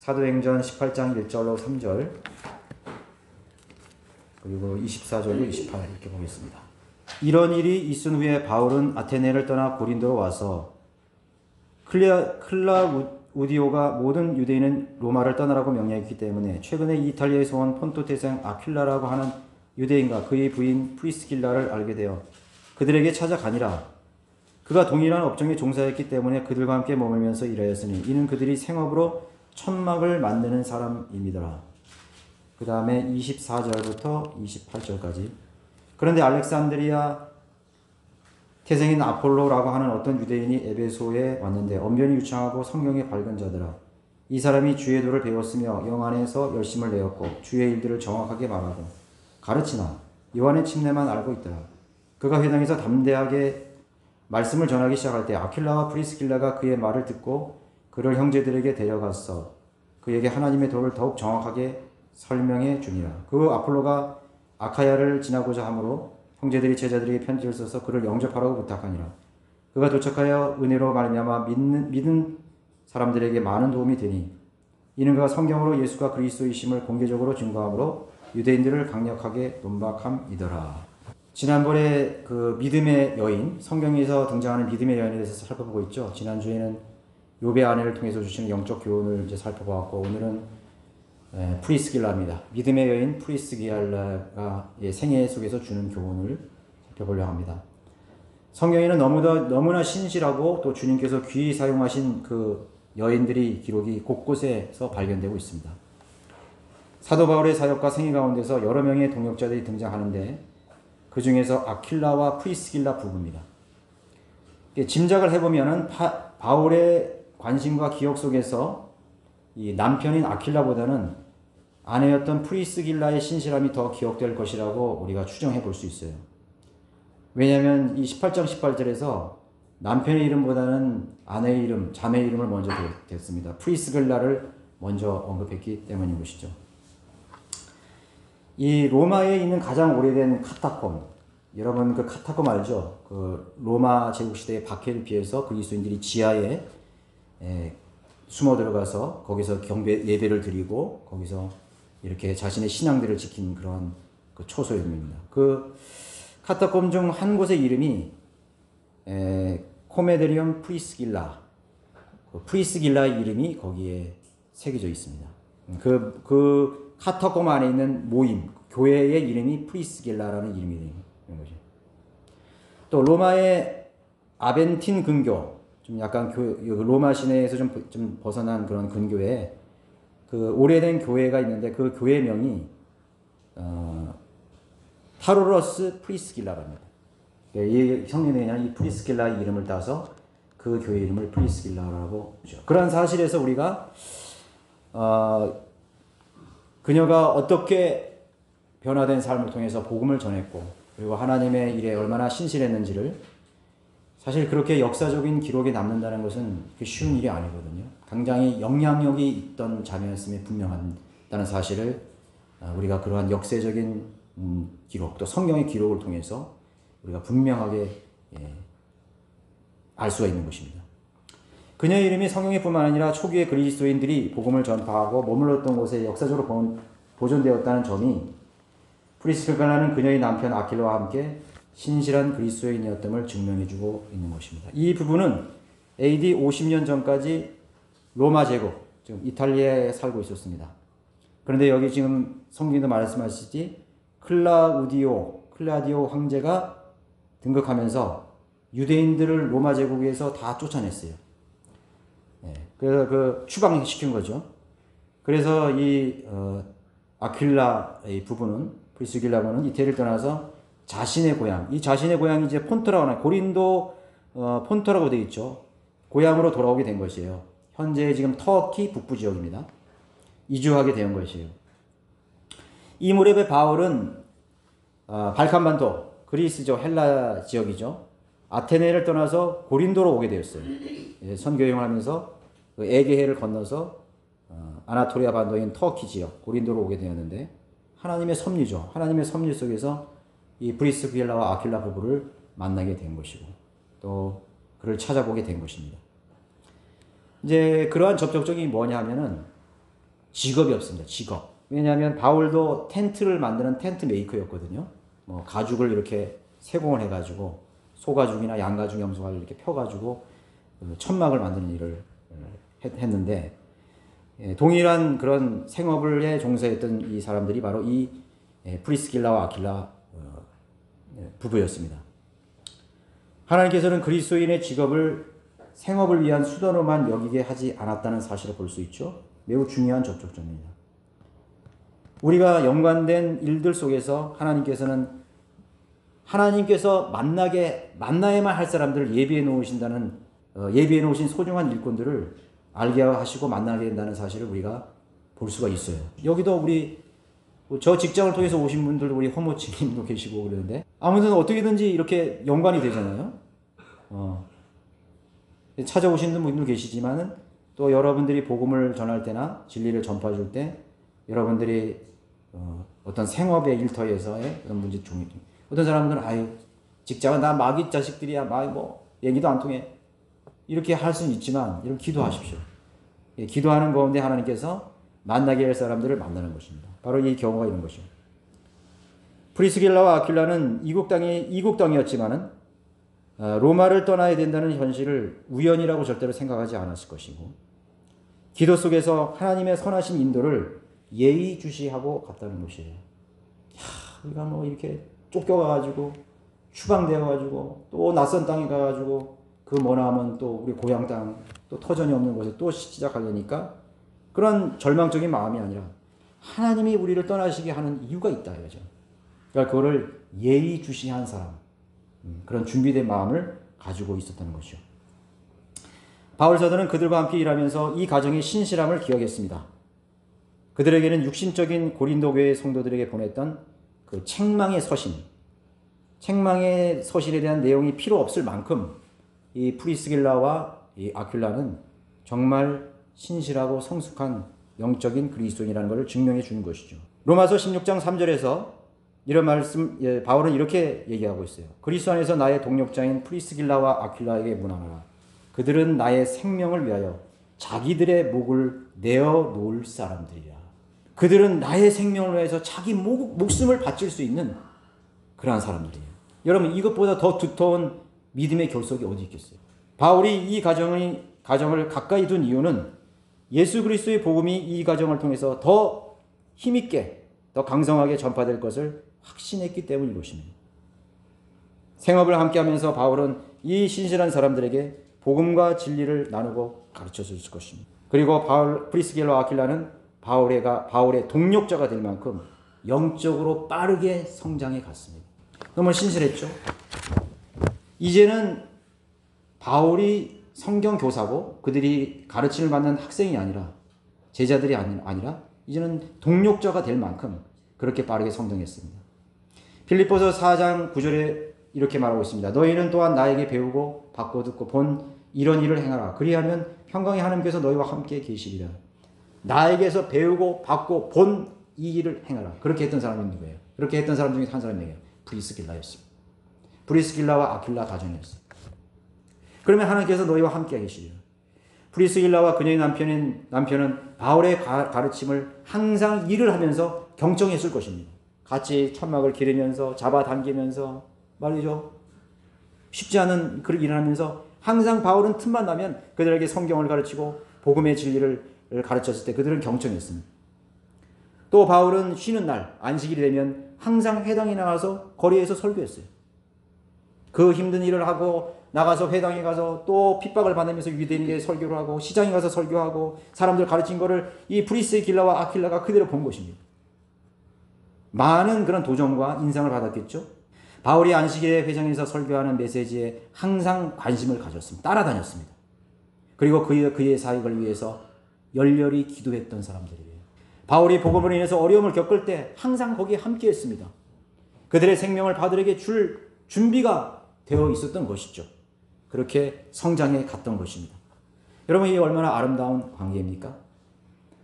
사도행전 18장 1절로 3절 그리고 24절로 28 이렇게 보겠습니다. 이런 일이 있은 후에 바울은 아테네를 떠나 고린도로 와서 클라우디오가 모든 유대인은 로마를 떠나라고 명령했기 때문에 최근에 이탈리아에서 온 폰토 태생 아퀴라라고 하는 유대인과 그의 부인 프리스길라를 알게 되어 그들에게 찾아가니라. 그가 동일한 업종에 종사했기 때문에 그들과 함께 머물면서 일하였으니 이는 그들이 생업으로 천막을 만드는 사람입니다라. 그 다음에 24절부터 28절까지. 그런데 알렉산드리아 태생인 아폴로라고 하는 어떤 유대인이 에베소에 왔는데 언변이 유창하고 성경에 밝은 자더라. 이 사람이 주의 도를 배웠으며 영 안에서 열심을 내었고 주의 일들을 정확하게 말하고 가르치나 요한의 침례만 알고 있더라. 그가 회당에서 담대하게 말씀을 전하기 시작할 때 아킬라와 프리스길라가 그의 말을 듣고 그를 형제들에게 데려갔어 그에게 하나님의 도를 더욱 정확하게 설명해 주니라. 그 아폴로가 아카야를 지나고자 하므로 형제들이 제자들에게 편지를 써서 그를 영접하라고 부탁하니라. 그가 도착하여 은혜로 말미암아 믿은 사람들에게 많은 도움이 되니 이는 그가 성경으로 예수가 그리스도이심을 공개적으로 증거함으로 유대인들을 강력하게 논박함이더라. 지난번에 그 믿음의 여인, 성경에서 등장하는 믿음의 여인에 대해서 살펴보고 있죠. 지난주에는 욥의 아내를 통해서 주시는 영적 교훈을 이제 살펴보았고 오늘은 프리스길라입니다. 믿음의 여인 프리스길라가 생애 속에서 주는 교훈을 살펴보려고 합니다. 성경에는 너무나 신실하고 또 주님께서 귀히 사용하신 그 여인들이 기록이 곳곳에서 발견되고 있습니다. 사도 바울의 사역과 생애 가운데서 여러 명의 동역자들이 등장하는데 그 중에서 아킬라와 프리스길라 부부입니다. 짐작을 해보면은 바울의 관심과 기억 속에서 이 남편인 아킬라보다는 아내였던 프리스길라의 신실함이 더 기억될 것이라고 우리가 추정해 볼 수 있어요. 왜냐하면 이 18장 18절에서 남편의 이름보다는 아내의 이름, 자매의 이름을 먼저 댔습니다. 프리스길라를 먼저 언급했기 때문인 것이죠. 이 로마에 있는 가장 오래된 카타콤, 여러분 그 카타콤 알죠? 그 로마 제국 시대의 박해를 피해서 그리스도인들이 지하에 숨어 들어가서 거기서 예배를 드리고 거기서 이렇게 자신의 신앙들을 지킨 그런 그 초소입니다. 그 카타콤 중 한 곳의 이름이 코메데리움 프리스길라, 그 프리스길라의 이름이 거기에 새겨져 있습니다. 그 카타콤 안에 있는 모임, 교회의 이름이 프리스길라라는 이름이 되는 거죠. 또 로마의 아벤틴 근교, 좀 약간 로마 시내에서 좀 벗어난 그런 근교에 그 오래된 교회가 있는데 그 교회명이 타로러스 프리스길라랍니다. 이 성경에 그냥 이 프리스길라의 이름을 따서 그 교회 이름을 프리스길라라고 하죠. 그런 사실에서 우리가 그녀가 어떻게 변화된 삶을 통해서 복음을 전했고 그리고 하나님의 일에 얼마나 신실했는지를 사실 그렇게 역사적인 기록에 남는다는 것은 쉬운 일이 아니거든요. 굉장히 영향력이 있던 자매였음에 분명하다는 사실을 우리가 그러한 역사적인 기록 또 성경의 기록을 통해서 우리가 분명하게 알 수가 있는 것입니다. 그녀의 이름이 성경에뿐만 아니라 초기의 그리스도인들이 복음을 전파하고 머물렀던 곳에 역사적으로 보존되었다는 점이 프리스길라는 그녀의 남편 아킬라와 함께 신실한 그리스도인이었음을 증명해주고 있는 것입니다. 이 부부는 AD 50년 전까지 로마 제국, 지금 이탈리아에 살고 있었습니다. 그런데 여기 지금 성경도 말씀하시지 클라우디오 황제가 등극하면서 유대인들을 로마 제국에서 다 쫓아냈어요. 그래서 그 추방시킨 거죠. 그래서 이 아킬라의 부부는 프리스길라는 이태리를 떠나서 자신의 고향, 이 자신의 고향이 이제 폰토라고 하나 고린도 폰토라고 되어 있죠. 고향으로 돌아오게 된 것이에요. 현재 지금 터키 북부 지역입니다. 이주하게 된 것이에요. 이 무렵에 바울은 발칸반도, 그리스죠, 헬라 지역이죠. 아테네를 떠나서 고린도로 오게 되었어요. 선교행을 하면서 그 에게해를 건너서 아나토리아 반도인 터키 지역, 고린도로 오게 되었는데 하나님의 섭리죠. 하나님의 섭리 속에서 이 프리스길라와 아킬라 부부를 만나게 된 것이고 또 그를 찾아보게 된 것입니다. 이제 그러한 접촉점이 뭐냐 하면은 직업이 없습니다. 직업. 왜냐하면 바울도 텐트를 만드는 텐트 메이커였거든요. 뭐 가죽을 이렇게 세공을 해가지고 소가죽이나 양가죽 염소가죽 이렇게 펴가지고 천막을 만드는 일을 했는데, 동일한 그런 생업을 종사했던 이 사람들이 바로 이 프리스길라와 아킬라 부부였습니다. 하나님께서는 그리스도인의 직업을 생업을 위한 수단으로만 여기게 하지 않았다는 사실을 볼 수 있죠. 매우 중요한 접촉점입니다. 우리가 연관된 일들 속에서 하나님께서 만나야만 할 사람들을 예비해 놓으신 소중한 일꾼들을 알게 하시고 만나게 된다는 사실을 우리가 볼 수가 있어요. 여기도 저 직장을 통해서 오신 분들도 우리 허모치님도 계시고 그러는데, 아무튼 어떻게든지 이렇게 연관이 되잖아요. 찾아오시는 분도 계시지만은 또 여러분들이 복음을 전할 때나 진리를 전파줄 때 여러분들이 어떤 생업의 일터에서의 그런 문제 중에, 어떤 사람들은 직장은 나 마귀 자식들이야, 얘기도 안 통해, 이렇게 할 수는 있지만 여러분 기도하십시오. 기도하는 가운데 하나님께서 만나게 할 사람들을 만나는 것입니다. 바로 이 경우가 이런 것이죠. 프리스길라와 아킬라는 이국 땅이었지만은 로마를 떠나야 된다는 현실을 우연이라고 절대로 생각하지 않았을 것이고, 기도 속에서 하나님의 선하신 인도를 예의주시하고 갔다는 것이에요. 우리가 이렇게 쫓겨가가지고 추방되어가지고 또 낯선 땅에 가가지고 그 머나먼 또 우리 고향 땅 또 터전이 없는 곳에 또 시작하려니까 그런 절망적인 마음이 아니라 하나님이 우리를 떠나시게 하는 이유가 있다 이거죠. 그러니까 그거를 예의주시한 사람, 그런 준비된 마음을 가지고 있었다는 것이죠. 바울 사도는 그들과 함께 일하면서 이 가정의 신실함을 기억했습니다. 그들에게는 육신적인 고린도 교회 성도들에게 보냈던 그 책망의 서신에 대한 내용이 필요 없을 만큼 이 프리스길라와 이 아킬라는 정말 신실하고 성숙한 영적인 그리스도인이라는 것을 증명해 주는 것이죠. 로마서 16장 3절에서 이런 말씀, 바울은 이렇게 얘기하고 있어요. 그리스도 안에서 나의 동력자인 프리스길라와 아킬라에게 문안하라. 그들은 나의 생명을 위하여 자기들의 목을 내어 놓을 사람들이라. 그들은 나의 생명을 위해서 자기 목숨을 바칠 수 있는 그러한 사람들이에요. 여러분, 이것보다 더 두터운 믿음의 결속이 어디 있겠어요? 바울이 이 가정을 가까이 둔 이유는 예수 그리스도의 복음이 이 가정을 통해서 더 힘있게, 더 강성하게 전파될 것을 확신했기 때문인 것입니다. 생업을 함께하면서 바울은 이 신실한 사람들에게 복음과 진리를 나누고 가르쳐줄 것입니다. 그리고 프리스길라와 아킬라는 바울의 동력자가 될 만큼 영적으로 빠르게 성장해 갔습니다. 너무 신실했죠. 이제는 바울이 성경 교사고 그들이 가르침을 받는 학생이 아니라, 제자들이 아니라 이제는 동력자가 될 만큼 그렇게 빠르게 성장했습니다. 빌립보서 4장 9절에 이렇게 말하고 있습니다. 너희는 또한 나에게 배우고 받고 듣고 본 이런 일을 행하라. 그리하면 평강의 하나님께서 너희와 함께 계시리라. 나에게서 배우고 받고 본 이 일을 행하라. 그렇게 했던 사람이 누구예요? 그렇게 했던 사람 중에 한 사람이 누구예요? 프리스길라였습니다. 프리스길라와 아킬라 가정이었어요. 그러면 하나님께서 너희와 함께 계시리라. 프리스길라와 그녀의 남편은 바울의 가르침을 항상 일을 하면서 경청했을 것입니다. 같이 천막을 기르면서 잡아당기면서 말이죠. 쉽지 않은 그런 일을 하면서 항상 바울은 틈만 나면 그들에게 성경을 가르치고 복음의 진리를 가르쳤을 때 그들은 경청했습니다. 또 바울은 쉬는 날 안식일이 되면 항상 회당에 나가서 거리에서 설교했어요. 그 힘든 일을 하고 나가서 회당에 가서 또 핍박을 받으면서 유대인에게 설교를 하고 시장에 가서 설교하고 사람들 가르친 거를 이 프리스길라와 아킬라가 그대로 본 것입니다. 많은 그런 도전과 인상을 받았겠죠. 바울이 안식일에 회장에서 설교하는 메시지에 항상 관심을 가졌습니다. 따라다녔습니다. 그리고 그의 사역을 위해서 열렬히 기도했던 사람들이에요. 바울이 복음으로 인해서 어려움을 겪을 때 항상 거기에 함께했습니다. 그들의 생명을 바울에게 줄 준비가 되어 있었던 것이죠. 그렇게 성장해 갔던 것입니다. 여러분, 이게 얼마나 아름다운 관계입니까?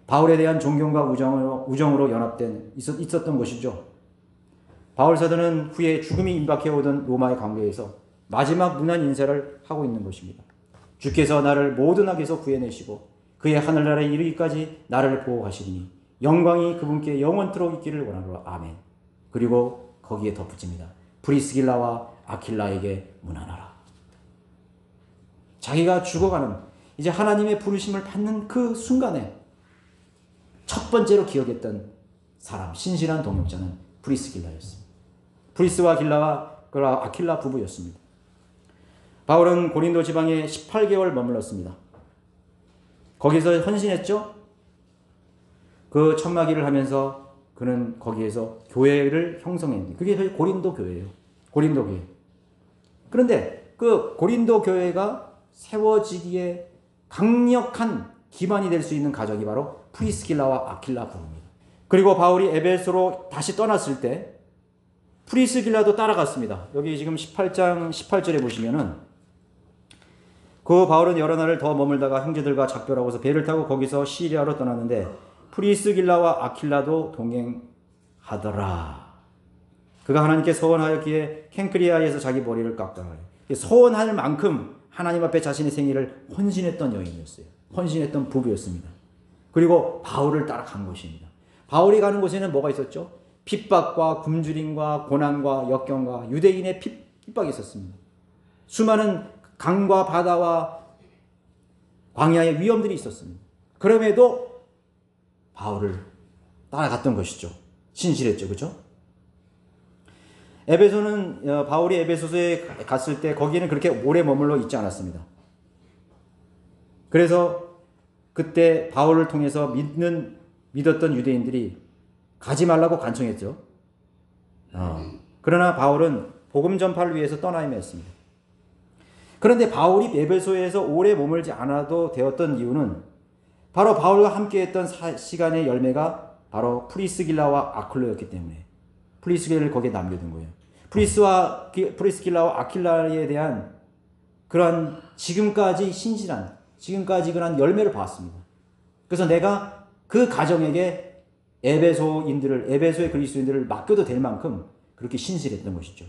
바울에 대한 존경과 우정으로 연합된 있었던 것이죠. 바울 사도는 후에 죽음이 임박해 오던 로마의 관계에서 마지막 무난 인사를 하고 있는 것입니다. 주께서 나를 모든 악에서 구해내시고 그의 하늘나라에 이르기까지 나를 보호하시리니 영광이 그분께 영원토록 있기를 원하노라. 아멘. 그리고 거기에 덧붙입니다. 브리스길라와 아킬라에게 문안하라. 자기가 죽어가는, 이제 하나님의 부르심을 받는 그 순간에 첫 번째로 기억했던 사람, 신실한 동역자는 브리스길라였습니다. 브리스와 길라와 아킬라 부부였습니다. 바울은 고린도 지방에 18개월 머물렀습니다. 거기서 헌신했죠. 그 천막일을 하면서 그는 거기에서 교회를 형성했는데, 그게 고린도 교회예요. 고린도 교회. 그런데 그 고린도 교회가 세워지기에 강력한 기반이 될 수 있는 가족이 바로 프리스길라와 아킬라 부부입니다. 그리고 바울이 에베소로 다시 떠났을 때 프리스길라도 따라갔습니다. 여기 지금 18장 18절에 보시면은 그 바울은 여러 날을 더 머물다가 형제들과 작별하고서 배를 타고 거기서 시리아로 떠났는데 프리스길라와 아킬라도 동행하더라. 그가 하나님께 서원하였기에 켄크리아에서 자기 머리를 깎더라. 서원할 만큼 하나님 앞에 자신의 생애를 헌신했던 여인이었어요. 헌신했던 부부였습니다. 그리고 바울을 따라간 것입니다. 바울이 가는 곳에는 뭐가 있었죠? 핍박과 굶주림과 고난과 역경과 유대인의 핍박이 있었습니다. 수많은 강과 바다와 광야의 위험들이 있었습니다. 그럼에도 바울을 따라갔던 것이죠. 신실했죠. 그렇죠? 에베소는 바울이 에베소서에 갔을 때 거기는 그렇게 오래 머물러 있지 않았습니다. 그래서 그때 바울을 통해서 믿었던 유대인들이 가지 말라고 간청했죠. 그러나 바울은 복음 전파를 위해서 떠나야만 했습니다. 그런데 바울이 에베소에서 오래 머물지 않아도 되었던 이유는 바로 바울과 함께했던 시간의 열매가 바로 프리스길라와 아킬라였기 때문에 프리스길라를 거기에 남겨둔 거예요. 프리스길라와 아킬라에 대한 그러한 지금까지 신실한, 지금까지 그러한 열매를 봤습니다. 그래서 내가 그 가정에게 에베소의 그리스도인들을 맡겨도 될 만큼 그렇게 신실했던 것이죠.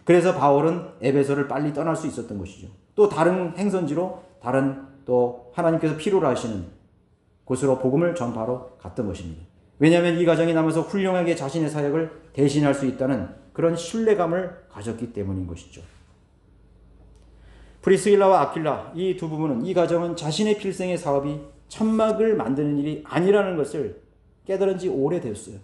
그래서 바울은 에베소를 빨리 떠날 수 있었던 것이죠. 또 다른 행선지로 다른 또 하나님께서 필요로 하시는 곳으로 복음을 전파로 갔던 것입니다. 왜냐하면 이 가정이 남아서 훌륭하게 자신의 사역을 대신할 수 있다는 그런 신뢰감을 가졌기 때문인 것이죠. 프리스길라와 아킬라 이 두 부부는, 이 가정은 자신의 필생의 사업이 천막을 만드는 일이 아니라는 것을 깨달은 지 오래되었어요.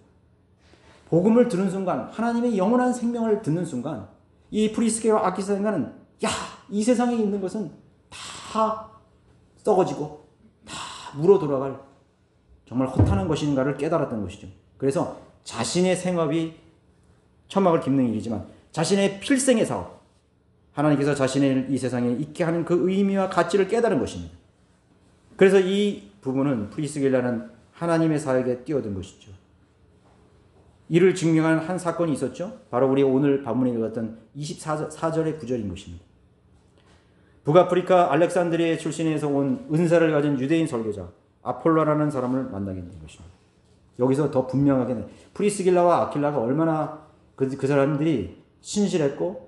복음을 듣는 순간, 하나님의 영원한 생명을 듣는 순간 이 프리스길라와 아킬라는 야, 이 세상에 있는 것은 다 썩어지고 다 물어 돌아갈 정말 허탄한 것인가를 깨달았던 것이죠. 그래서 자신의 생업이 천막을 깁는 일이지만 자신의 필생의 사업, 하나님께서 자신을 이 세상에 있게 하는 그 의미와 가치를 깨달은 것입니다. 그래서 이 부분은 프리스길라는 하나님의 사역에 뛰어든 것이죠. 이를 증명한 한 사건이 있었죠. 바로 우리 오늘 본문에 읽었던 24절의 구절인 것입니다. 북아프리카 알렉산드리아 출신에서 온 은사를 가진 유대인 설교자 아폴로라는 사람을 만나게 된 것입니다. 여기서 더 분명하게 프리스길라와 아킬라가 얼마나 그 사람들이 신실했고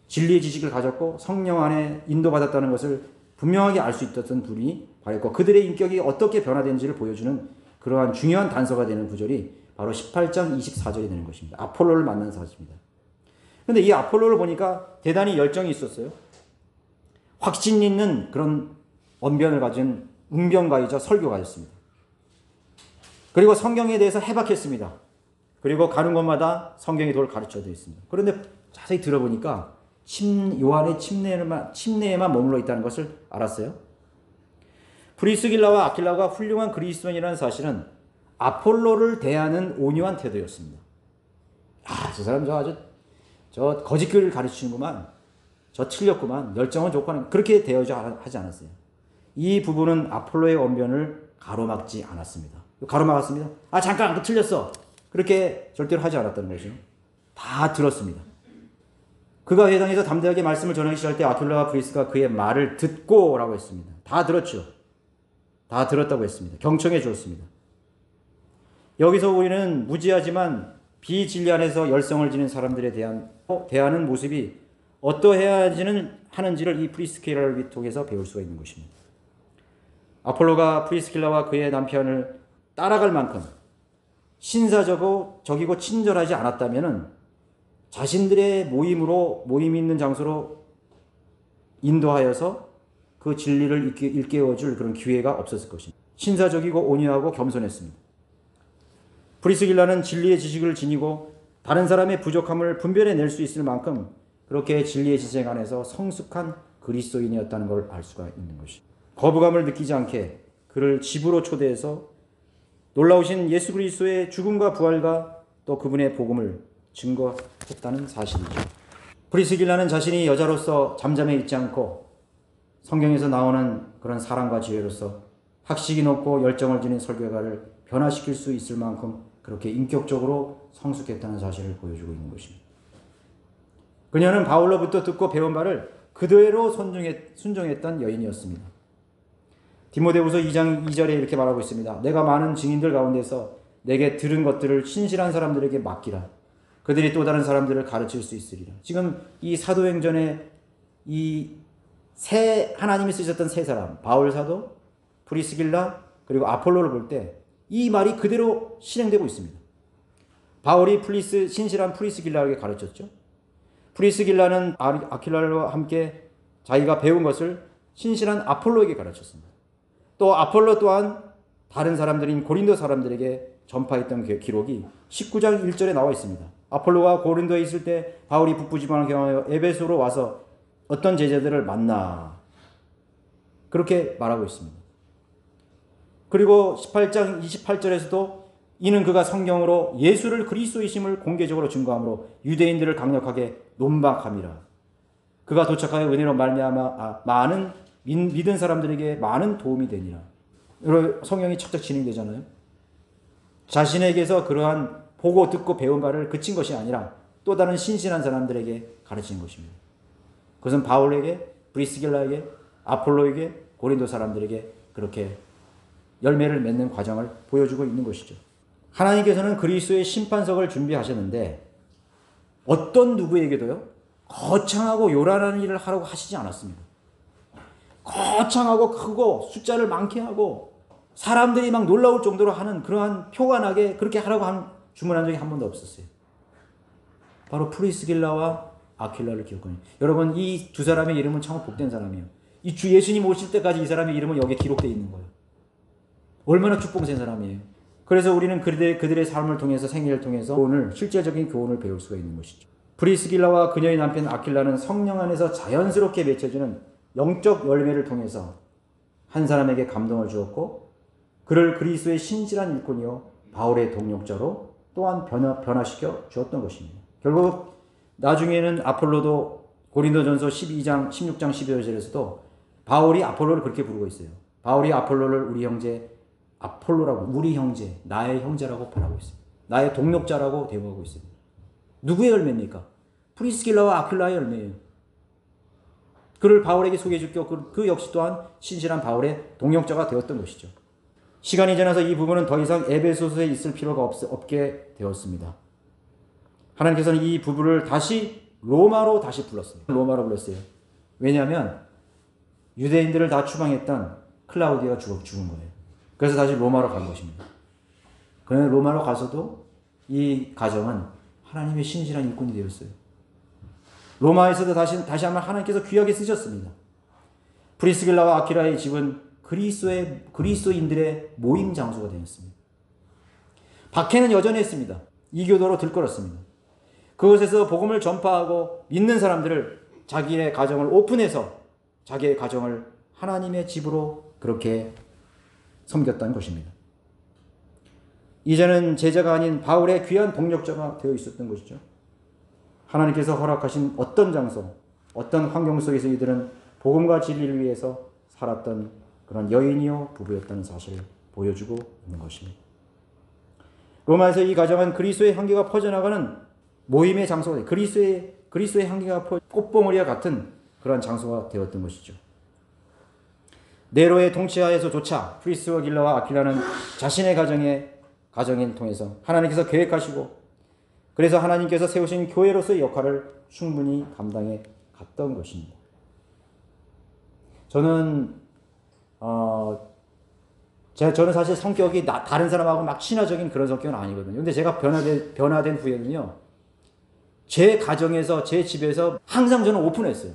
진리의 지식을 가졌고 성령 안에 인도받았다는 것을 분명하게 알 수 있었던 분이 바랬고, 그들의 인격이 어떻게 변화된지를 보여주는 그러한 중요한 단서가 되는 구절이 바로 18장 24절이 되는 것입니다. 아폴로를 만난 사실입니다. 그런데 이 아폴로를 보니까 대단히 열정이 있었어요. 확신 있는 그런 언변을 가진 웅변가이자 설교가였습니다. 그리고 성경에 대해서 해박했습니다. 그리고 가는 곳마다 성경의 도를 가르쳐 드렸습니다. 그런데 자세히 들어보니까 요한의 침례에만 머물러 있다는 것을 알았어요. 프리스길라와 아킬라가 훌륭한 그리스도인이라는 사실은 아폴로를 대하는 온유한 태도였습니다. 저 사람 저 거짓교리를 가르치는구만, 저 틀렸구만, 열정은 좋구만, 그렇게 대하지 하지 않았어요. 이 부분은 아폴로의 언변을 가로막지 않았습니다. 가로막았습니다. 잠깐 그 틀렸어, 그렇게 절대로 하지 않았다는 거죠. 다 들었습니다. 그가 회당에서 담대하게 말씀을 전하기 시작할 때 아킬라와 프리스가 그의 말을 듣고라고 했습니다. 다 들었죠. 다 들었다고 했습니다. 경청해 주었습니다. 여기서 우리는 무지하지만 비진리 안에서 열성을 지닌 사람들에 대하는 모습이 어떠해야 하는지를 이 프리스킬라를 통해서 배울 수가 있는 것입니다. 아폴로가 프리스킬라와 그의 남편을 따라갈 만큼 신사적이고 친절하지 않았다면 자신들의 모임 있는 장소로 인도하여서 그 진리를 일깨워줄 그런 기회가 없었을 것입니다. 신사적이고 온유하고 겸손했습니다. 프리스길라는 진리의 지식을 지니고 다른 사람의 부족함을 분별해낼 수 있을 만큼 그렇게 진리의 지식 안에서 성숙한 그리스도인이었다는 걸 알 수가 있는 것입니다. 거부감을 느끼지 않게 그를 집으로 초대해서 놀라우신 예수 그리스도의 죽음과 부활과 또 그분의 복음을 증거했다는 사실이죠. 프리스길라는 자신이 여자로서 잠잠해 있지 않고 성경에서 나오는 그런 사랑과 지혜로서 학식이 높고 열정을 지닌 설교가를 변화시킬 수 있을 만큼 그렇게 인격적으로 성숙했다는 사실을 보여주고 있는 것입니다. 그녀는 바울로부터 듣고 배운 바를 그대로 순종했던 여인이었습니다. 디모데후서 2장 2절에 이렇게 말하고 있습니다. 내가 많은 증인들 가운데서 내게 들은 것들을 신실한 사람들에게 맡기라. 그들이 또 다른 사람들을 가르칠 수 있으리라. 지금 이 사도행전에 하나님이 쓰셨던 세 사람, 바울 사도, 프리스길라, 그리고 아폴로를 볼 때 이 말이 그대로 실행되고 있습니다. 바울이 신실한 프리스길라에게 가르쳤죠. 프리스길라는 아킬라와 함께 자기가 배운 것을 신실한 아폴로에게 가르쳤습니다. 또 아폴로 또한 다른 사람들인 고린도 사람들에게 전파했던 기록이 19장 1절에 나와 있습니다. 아폴로가 고린도에 있을 때 바울이 북부지방을 경하여 에베소로 와서 어떤 제자들을 만나 그렇게 말하고 있습니다. 그리고 18장 28절에서도 이는 그가 성경으로 예수를 그리스도이심을 공개적으로 증거함으로 유대인들을 강력하게 논박함이라. 그가 도착하여 은혜로 말미암아 많은 믿은 사람들에게 많은 도움이 되니라. 여러분 성경이 척척 진행되잖아요. 자신에게서 그러한 보고 듣고 배운 바를 그친 것이 아니라 또 다른 신실한 사람들에게 가르친 것입니다. 그것은 바울에게, 브리스길라에게, 아폴로에게, 고린도 사람들에게 그렇게 열매를 맺는 과정을 보여주고 있는 것이죠. 하나님께서는 그리스도의 심판석을 준비하셨는데 어떤 누구에게도요 거창하고 요란한 일을 하라고 하시지 않았습니다. 거창하고 크고 숫자를 많게 하고 사람들이 막 놀라울 정도로 하는 그러한 표관하게 그렇게 하라고 주문한 적이 한 번도 없었어요. 바로 프리스길라와 아킬라를 기억하니 여러분 이 두 사람의 이름은 참 복된 사람이에요. 이 주 예수님 오실 때까지 이 사람의 이름은 여기에 기록되어 있는 거예요. 얼마나 축복된 사람이에요. 그래서 우리는 그들의 삶을 통해서 생애를 통해서 오늘 실제적인 교훈을 배울 수가 있는 것이죠. 프리스길라와 그녀의 남편 아킬라는 성령 안에서 자연스럽게 맺혀지는 영적 열매를 통해서 한 사람에게 감동을 주었고 그를 그리스도의 신실한 일꾼이요 바울의 동력자로 또한 변화시켜 주었던 것입니다. 결국 나중에는 아폴로도 고린도전서 12장 16장 12절에서도 바울이 아폴로를 그렇게 부르고 있어요. 바울이 아폴로를 우리 형제 아폴로라고 우리 형제 나의 형제라고 말하고 있습니다. 나의 동력자라고 대우하고 있습니다. 누구의 열매입니까? 프리스길라와 아킬라의 열매예요. 그를 바울에게 소개해 줄게요. 그 역시 또한 신실한 바울의 동력자가 되었던 것이죠. 시간이 지나서 이 부분은 더 이상 에베소서에 있을 필요가 없게 되었습니다. 하나님께서는 이 부부를 다시 로마로 불렀어요. 로마로 불렀어요. 왜냐하면 유대인들을 다 추방했던 클라우디아가 죽은 거예요. 그래서 다시 로마로 간 것입니다. 그런데 로마로 가서도 이 가정은 하나님의 신실한 일꾼이 되었어요. 로마에서도 다시 한번 하나님께서 귀하게 쓰셨습니다. 프리스길라와 아키라의 집은 그리스도인들의 모임 장소가 되었습니다. 박해는 여전히 했습니다. 이교도로 들끓었습니다. 그곳에서 복음을 전파하고 믿는 사람들을 자기의 가정을 오픈해서 자기의 가정을 하나님의 집으로 그렇게 섬겼다는 것입니다. 이제는 제자가 아닌 바울의 귀한 동력자가 되어 있었던 것이죠. 하나님께서 허락하신 어떤 장소, 어떤 환경 속에서 이들은 복음과 진리를 위해서 살았던 그런 여인이요 부부였다는 사실을 보여주고 있는 것입니다. 로마에서 이 가정은 그리스도의 향기가 퍼져나가는 모임의 장소가 그리스도의 향기가 꽃봉오리와 같은 그런 장소가 되었던 것이죠. 네로의 통치하에서조차 프리스길라와 아킬라는 자신의 가정을 통해서 하나님께서 계획하시고 그래서 하나님께서 세우신 교회로서의 역할을 충분히 감당해 갔던 것입니다. 저는 저는 사실 성격이 다른 사람하고 막 친화적인 그런 성격은 아니거든요. 근데 제가 변화된 후에는요, 제 가정에서, 제 집에서 항상 저는 오픈했어요.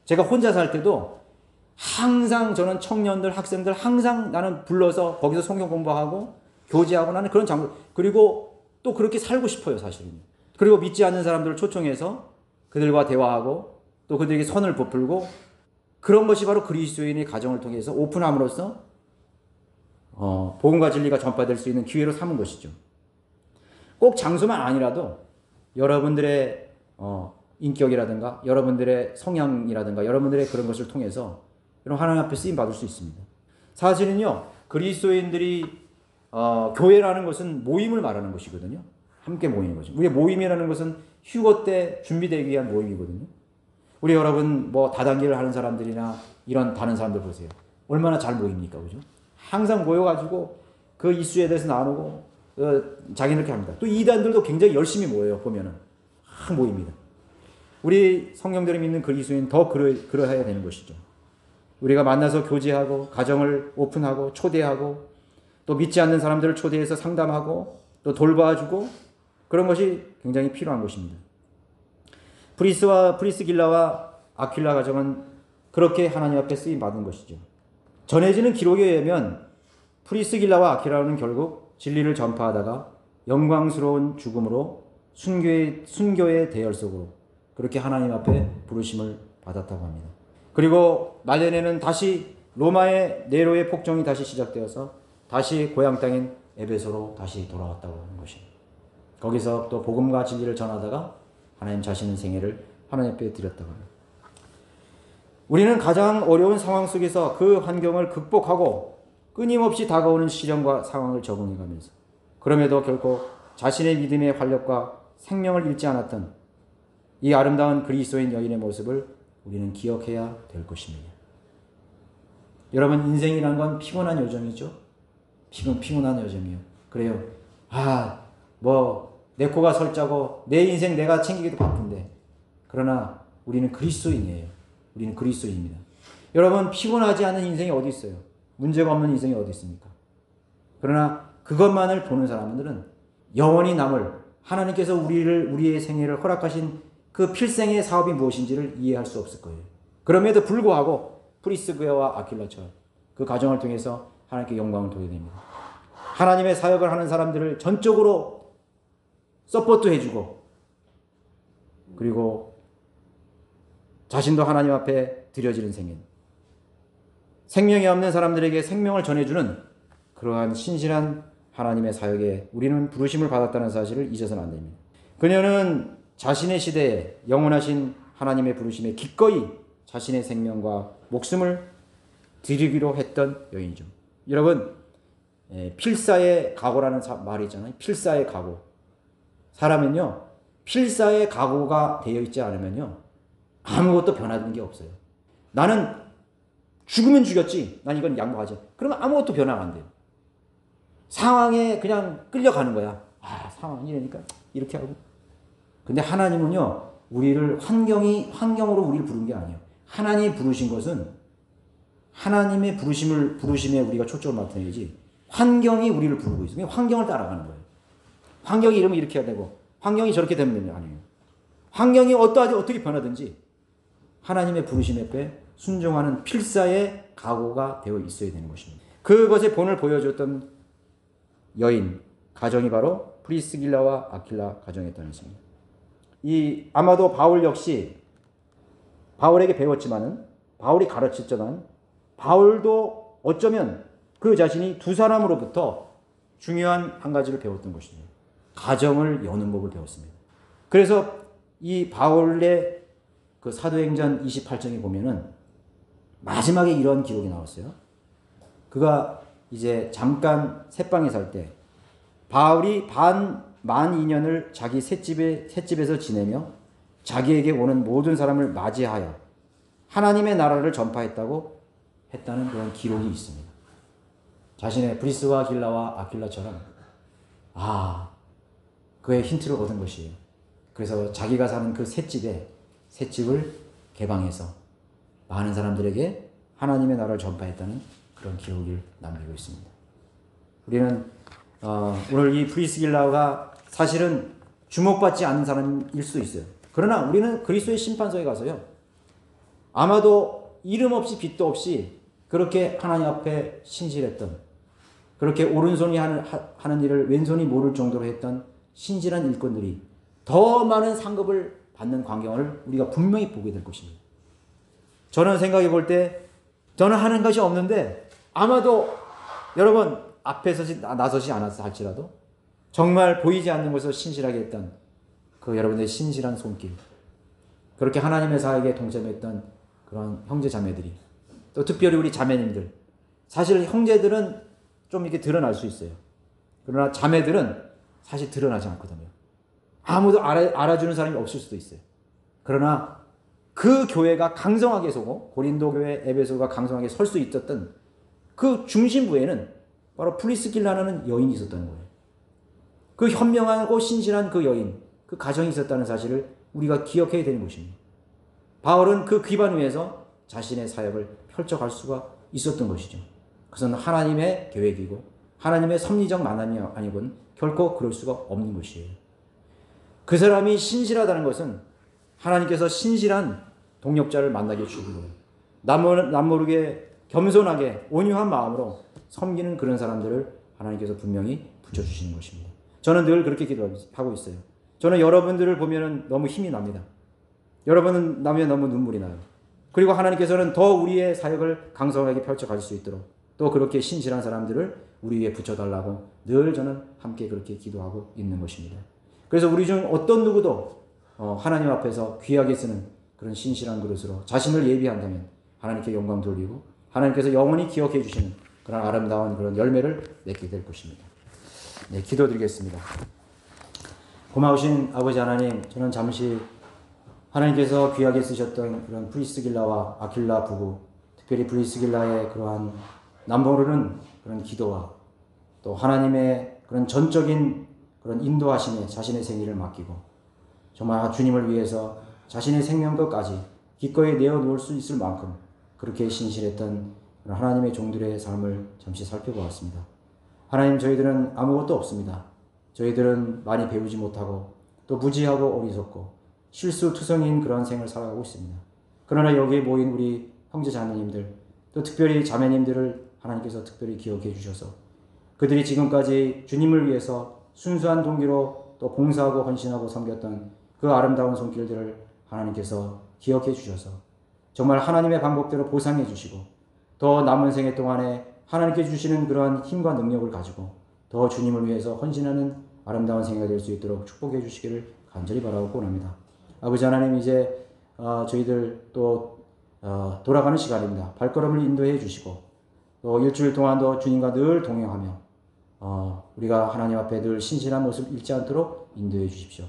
제가 혼자 살 때도 항상 저는 청년들, 학생들 항상 나는 불러서 거기서 성경 공부하고 교제하고 나는 그런 장소, 그리고 또 그렇게 살고 싶어요, 사실은. 그리고 믿지 않는 사람들을 초청해서 그들과 대화하고 또 그들에게 선을 베풀고, 그런 것이 바로 그리스도인의 가정을 통해서 오픈함으로써 복음과 진리가 전파될 수 있는 기회로 삼은 것이죠. 꼭 장소만 아니라도 여러분들의 인격이라든가 여러분들의 성향이라든가 여러분들의 그런 것을 통해서 여러분 하나님 앞에 쓰임 받을 수 있습니다. 사실은요, 그리스도인들이 교회라는 것은 모임을 말하는 것이거든요. 함께 모이는 거죠. 우리의 모임이라는 것은 휴거 때 준비되기 위한 모임이거든요. 우리 여러분 뭐 다단계를 하는 사람들이나 이런 다른 사람들 보세요. 얼마나 잘 모입니까, 그죠? 항상 모여가지고 그 이슈에 대해서 나누고 자기는 이렇게 합니다. 또 이단들도 굉장히 열심히 모여요. 보면은 막 모입니다. 우리 성령들이 믿는 그리스도인 더 그러해야 되는 것이죠. 우리가 만나서 교제하고 가정을 오픈하고 초대하고 또 믿지 않는 사람들을 초대해서 상담하고 또 돌봐주고 그런 것이 굉장히 필요한 것입니다. 프리스길라와 아퀴라 가정은 그렇게 하나님 앞에 쓰임 받은 것이죠. 전해지는 기록에 의하면 프리스길라와 아퀴라는 결국 진리를 전파하다가 영광스러운 죽음으로 순교의 대열 속으로 그렇게 하나님 앞에 부르심을 받았다고 합니다. 그리고 말년에는 다시 로마의 네로의 폭정이 다시 시작되어서 다시 고향 땅인 에베소로 다시 돌아왔다고 하는 것입니다. 거기서 또 복음과 진리를 전하다가 하나님 자신의 생애를 하나님 앞에 드렸다고 합니다. 우리는 가장 어려운 상황 속에서 그 환경을 극복하고 끊임없이 다가오는 시련과 상황을 적응해가면서 그럼에도 결코 자신의 믿음의 활력과 생명을 잃지 않았던 이 아름다운 그리스도인 여인의 모습을 우리는 기억해야 될 것입니다. 여러분, 인생이란 건 피곤한 여정이죠. 피곤한 여정이요. 그래요. 내 코가 설자고 내 인생 내가 챙기기도 바쁜데, 그러나 우리는 그리스도인이에요. 우리는 그리스도인입니다. 여러분, 피곤하지 않은 인생이 어디 있어요? 문제가 없는 인생이 어디 있습니까? 그러나 그것만을 보는 사람들은 영원히 남을 하나님께서 우리의 생애를 허락하신 그 필생의 사업이 무엇인지를 이해할 수 없을 거예요. 그럼에도 불구하고 프리스기라와 아퀴라처럼 그 가정을 통해서 하나님께 영광을 돌려드립니다. 하나님의 사역을 하는 사람들을 전적으로 서포트 해주고 그리고 자신도 하나님 앞에 드려지는 생명이 없는 사람들에게 생명을 전해주는 그러한 신실한 하나님의 사역에 우리는 부르심을 받았다는 사실을 잊어서는 안 됩니다. 그녀는 자신의 시대에 영원하신 하나님의 부르심에 기꺼이 자신의 생명과 목숨을 드리기로 했던 여인이죠. 여러분, 필사의 각오라는 말이 있잖아요. 필사의 각오. 사람은요, 필사의 각오가 되어 있지 않으면요, 아무것도 변화되는 게 없어요. 나는 죽으면 죽였지, 난 이건 양보하지. 그러면 아무것도 변화가 안 돼요. 상황에 그냥 끌려가는 거야. 상황이 이러니까 이렇게 하고. 근데 하나님은요, 우리를 환경으로 우리를 부른 게 아니에요. 하나님이 부르신 것은 하나님의 부르심에 우리가 초점을 맞춰야지 환경이 우리를 부르고 있어요. 환경을 따라가는 거예요. 환경이 이러면 이렇게 해야 되고 환경이 저렇게 되면 아니에요. 환경이 어떻게 변하든지 하나님의 부르심에 순종하는 필사의 각오가 되어 있어야 되는 것입니다. 그것의 본을 보여줬던 여인 가정이 바로 프리스길라와 아퀴라 가정이었다는 것입니다. 아마도 바울 역시 바울에게 배웠지만은 바울이 가르쳤지만 바울도 어쩌면 그 자신이 두 사람으로부터 중요한 한 가지를 배웠던 것입니다. 가정을 여는 법을 배웠습니다. 그래서 이 바울의 그 사도행전 28장에 보면은 마지막에 이런 기록이 나왔어요. 그가 이제 잠깐 새방에 살 때 바울이 만 2년을 자기 셋집에서 지내며 자기에게 오는 모든 사람을 맞이하여 하나님의 나라를 전파했다고 했다는 그런 기록이 있습니다. 자신의 브리스와 길라와 아퀴라처럼 그의 힌트를 얻은 것이에요. 그래서 자기가 사는 그 셋집을 개방해서 많은 사람들에게 하나님의 나라를 전파했다는 그런 기록을 남기고 있습니다. 우리는 오늘 이 프리스길라가 사실은 주목받지 않는 사람일 수도 있어요. 그러나 우리는 그리스도의 심판서에 가서요, 아마도 이름 없이 빚도 없이 그렇게 하나님 앞에 신실했던, 그렇게 오른손이 하는 일을 왼손이 모를 정도로 했던 신실한 일꾼들이 더 많은 상급을 받는 광경을 우리가 분명히 보게 될 것입니다. 저는 생각해 볼 때 저는 하는 것이 없는데 아마도 여러분 앞에 나서지 않았어 할지라도 정말 보이지 않는 것을 신실하게 했던 그 여러분의 신실한 손길, 그렇게 하나님의 사역에 동참했던 그런 형제 자매들이, 또 특별히 우리 자매님들, 사실 형제들은 좀 이렇게 드러날 수 있어요. 그러나 자매들은 사실 드러나지 않거든요. 아무도 알아주는 사람이 없을 수도 있어요. 그러나 그 교회가 강성하게 서고, 고린도 교회, 에베소가 강성하게 설 수 있었던 그 중심부에는 바로 프리스길라라는 여인이 있었다는 거예요. 그 현명하고 신실한 그 여인, 그 가정이 있었다는 사실을 우리가 기억해야 되는 것입니다. 바울은 그 기반 위에서 자신의 사역을 펼쳐갈 수가 있었던 것이죠. 그것은 하나님의 계획이고 하나님의 섭리적 만남이 아니고는 결코 그럴 수가 없는 것이에요. 그 사람이 신실하다는 것은 하나님께서 신실한 동역자를 만나게 해주는 거예요. 남모르게 겸손하게 온유한 마음으로 섬기는 그런 사람들을 하나님께서 분명히 붙여주시는 것입니다. 저는 늘 그렇게 기도하고 있어요. 저는 여러분들을 보면 너무 힘이 납니다. 여러분은 나면 너무 눈물이 나요. 그리고 하나님께서는 더 우리의 사역을 강성하게 펼쳐갈 수 있도록 또 그렇게 신실한 사람들을 우리 위에 붙여달라고 늘 저는 함께 그렇게 기도하고 있는 것입니다. 그래서 우리 중 어떤 누구도 하나님 앞에서 귀하게 쓰는 그런 신실한 그릇으로 자신을 예비한다면 하나님께 영광 돌리고 하나님께서 영원히 기억해 주시는 그런 아름다운 그런 열매를 맺게 될 것입니다. 네, 기도드리겠습니다. 고마우신 아버지 하나님, 저는 잠시 하나님께서 귀하게 쓰셨던 그런 프리스길라와 아킬라 부부, 특별히 프리스길라의 그러한 남모르는 그런 기도와 또 하나님의 그런 전적인 그런 인도하심에 자신의 생일을 맡기고 정말 주님을 위해서 자신의 생명까지 기꺼이 내어놓을 수 있을 만큼 그렇게 신실했던 하나님의 종들의 삶을 잠시 살펴보았습니다. 하나님, 저희들은 아무것도 없습니다. 저희들은 많이 배우지 못하고 또 무지하고 어리석고 실수투성인 그런 생을 살아가고 있습니다. 그러나 여기에 모인 우리 형제 자매님들, 또 특별히 자매님들을 하나님께서 특별히 기억해 주셔서 그들이 지금까지 주님을 위해서 순수한 동기로 또 봉사하고 헌신하고 섬겼던 그 아름다운 손길들을 하나님께서 기억해 주셔서 정말 하나님의 방법대로 보상해 주시고 더 남은 생애 동안에 하나님께 주시는 그러한 힘과 능력을 가지고 더 주님을 위해서 헌신하는 아름다운 생애가 될 수 있도록 축복해 주시기를 간절히 바라고 원합니다. 아버지 하나님, 이제 저희들 또 돌아가는 시간입니다. 발걸음을 인도해 주시고 또 일주일 동안도 주님과 늘 동행하며 우리가 하나님 앞에 늘 신실한 모습 잃지 않도록 인도해 주십시오.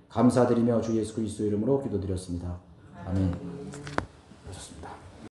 감사드리며 주 예수 그리스도 이름으로 기도드렸습니다. 아멘.